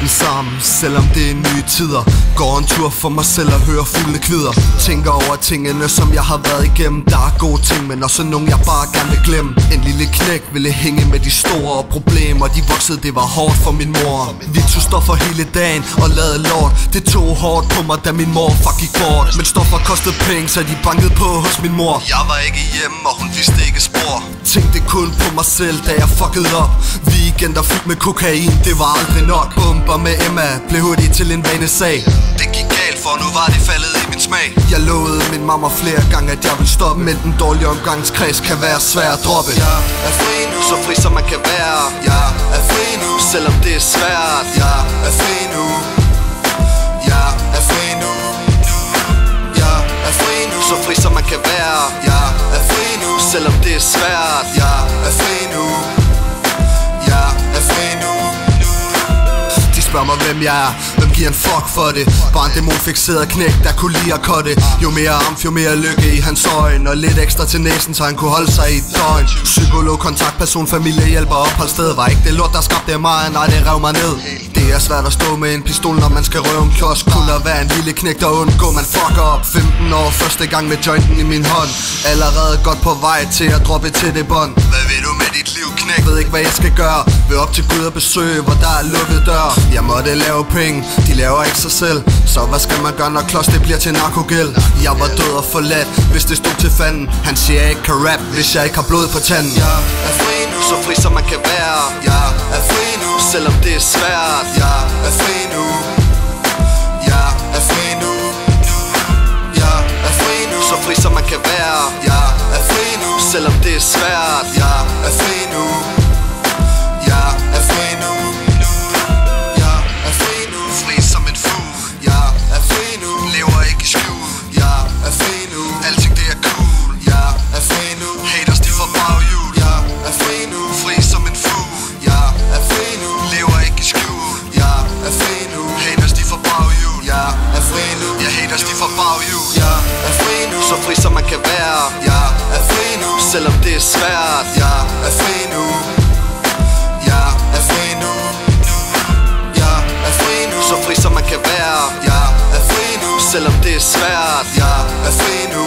den sammen, selvom det er nye tider. Går en tur for mig selv og hører fuglene kvider. Tænker over tingene, som jeg har været igennem. Der er gode ting, men også nogle jeg bare gerne vil glemme. En lille knæk ville hænge med de store problemer. De voksede, det var hårdt for min mor. Vi tog stoffer hele dagen og lavede lort. Det tog hårdt på mig, da min mor gik bort. Men stoffer kostede penge, så de bankede på hos min mor. Jeg var ikke hjemme, og hun vidste ikke spor. Tænkte kun på mig selv, da jeg fuckede op. Weekender fyldt med kokain, det var aldrig nok. Bomber med Emma blev hurtigt til en vanesag. Det gik galt, for nu var det faldet i min smag. Jeg lovede min mamma flere gange, at jeg ville stoppe. Men den dårlige omgangskreds kan være svær at droppe. Jeg er fri nu, så fri som man kan være. Jeg er fri nu, selvom det er svært. Jeg er fri nu. Jeg er fri nu. Jeg er fri nu, så fri som man kan være. Jeg er fri nu, selvom det er svært. Jeg er fri nu. Jeg er fri nu. De spørger mig hvem jeg er, hvem giver en fuck for det. Bare en dæmonfixeret knæk, der kunne lide at cutte. Jo mere amf, jo mere lykke i hans øjne. Og lidt ekstra til næsen, så han kunne holde sig i et døgn. Psykolog, kontaktperson, familie, hjælper, opholdssted. Var ikke det lort, der skabte mig, nej det rev mig ned. Det er svært at stå med en pistol, når man skal røve en kiosk. Kun at være en lille knæk, der undgå, man fucker op. 15 år, første gang med jointen i min hånd. Allerede godt på vej til at droppe til det bånd. Hvad vil du med dit liv, knæk? Ved ikke hvad jeg skal gøre. Vil op til Gud og besøge, hvor der er lukket dør. Jeg måtte lave penge, de laver ikke sig selv. Så hvad skal man gøre, når klods det bliver til narkogæld? Jeg var død og forladt, hvis det stod til fanden. Han siger jeg ikke kan rap, hvis jeg ikke har blod på tanden. Jeg er fri nu, så fri som man kan være. Jeg er fri nu, selvom det er svært. Jeg er fri nu. Jeg er fri nu. Jeg er fri nu, så fri som man kan være. Jeg er fri nu, selvom det er svært. Jeg er fri nu. Jeg er fri nu. Jeg er fri nu. Fri som en fugl. Jeg er fri nu. Lever ikke i skjul. Jeg er fri nu. Alting det er cool. Jeg er fri nu. Haters de får baghjul. Jeg er fri nu. Fri som en fugl. Jeg er fri nu. Lever ikke i skjul. Jeg er fri nu. Haters de får baghjul. Jeg er fri nu. Ja, haters de får baghjul. Jeg er fri nu, så fri som man kan være. Jeg er fri nu, selvom det er svært. Jeg er fri nu. Jeg er fri nu. Jeg er fri nu, så fri som man kan være. Jeg er fri nu, selvom det er svært. Jeg er fri nu.